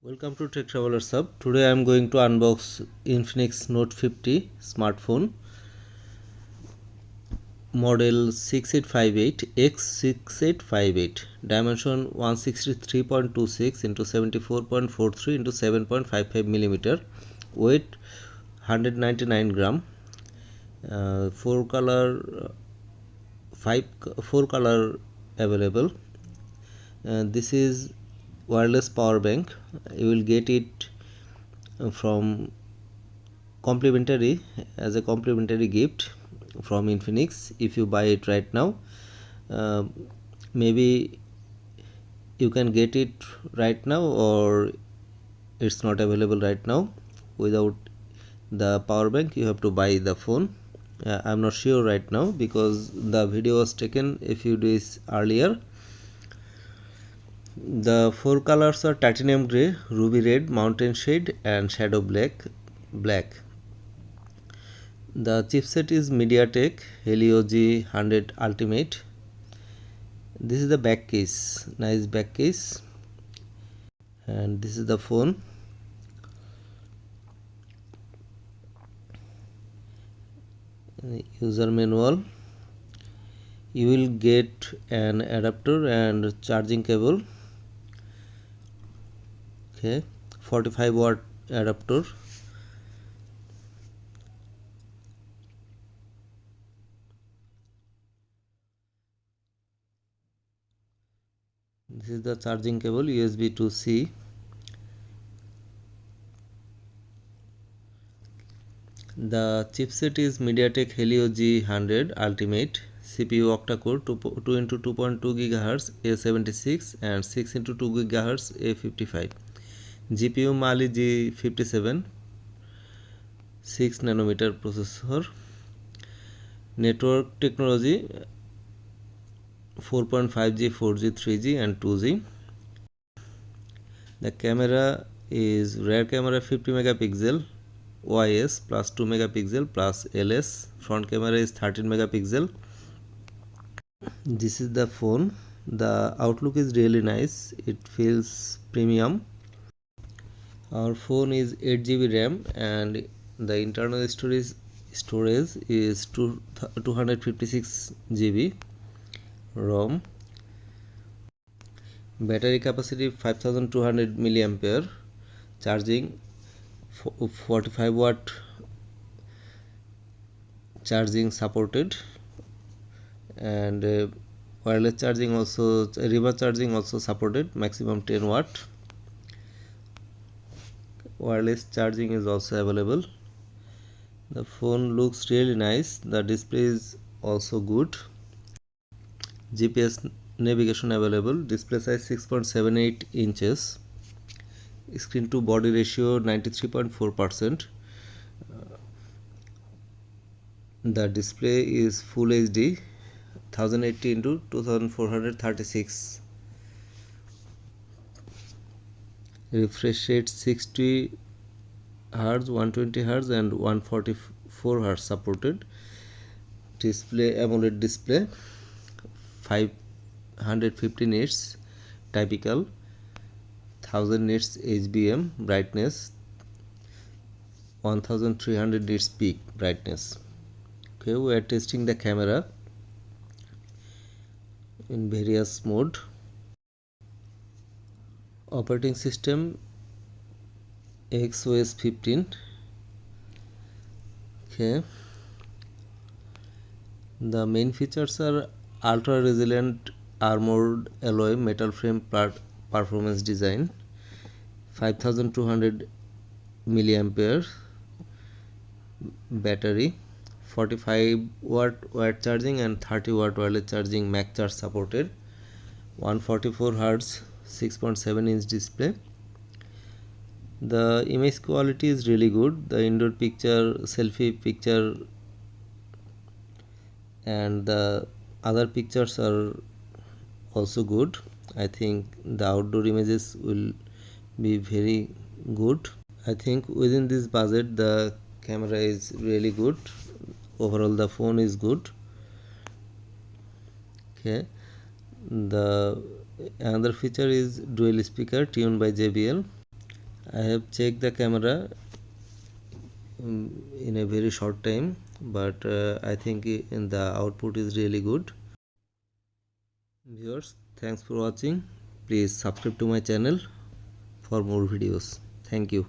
Welcome to techtravellershub. Today I am going to unbox Infinix Note 50 smartphone model 6858X6858, dimension 163.26 into 74.43 into 7.55 millimeter, weight 199 gram, four color available. This is wireless power bank. You will get it from complimentary as a complimentary gift from Infinix if you buy it right now. Maybe you can get it right now, or it's not available right now. Without the power bank you have to buy the phone. I'm not sure right now because the video was taken a few days earlier. The four colors are titanium grey, ruby red, mountain shade and shadow black. The chipset is MediaTek Helio G100 Ultimate. This is the back case, nice back case, and this is the phone. User manual. You will get an adapter and charging cable. Okay, 45-watt adapter. This is the charging cable, USB to C. The chipset is MediaTek Helio G100 Ultimate, CPU octa-core 2 into 2.2 GHz A76 and 6 into 2 GHz A55. GPU Mali G57, 6 nanometer processor. Network technology 4.5G, 4G, 3G and 2G. The camera is rear camera 50 megapixel OIS plus 2 megapixel plus LS. Front camera is 13 megapixel. This is the phone. The outlook is really nice. It feels premium. Our phone is 8GB RAM and the internal storage is 256GB ROM. Battery capacity 5200 milliampere. Charging 45-watt charging supported, and wireless charging also, reverse charging also supported, maximum 10 watt. Wireless charging is also available. The phone looks really nice. The display is also good. GPS navigation available. Display size 6.78 inches. Screen to body ratio 93.4%. The display is full HD 1080 into 2436. Refresh rate 60 Hz, 120 Hz and 144 Hz supported. Display AMOLED display, 550 nits typical, 1000 nits HBM brightness, 1300 nits peak brightness. Okay, we are testing the camera in various mode. Operating system XOS 15. Okay, the main features are ultra resilient armored alloy metal frame performance design, 5200 milliampere battery, 45-watt wired charging and 30-watt wireless charging Mac charge supported, 144 Hz 6.7 inch display. The image quality is really good. The indoor picture, selfie picture and the other pictures are also good. I think the outdoor images will be very good. I think within this budget the camera is really good. Overall the phone is good. Okay, the another feature is dual speaker tuned by JBL. I have checked the camera in a very short time, but I think in the output is really good. Viewers, thanks for watching. Please subscribe to my channel for more videos. Thank you.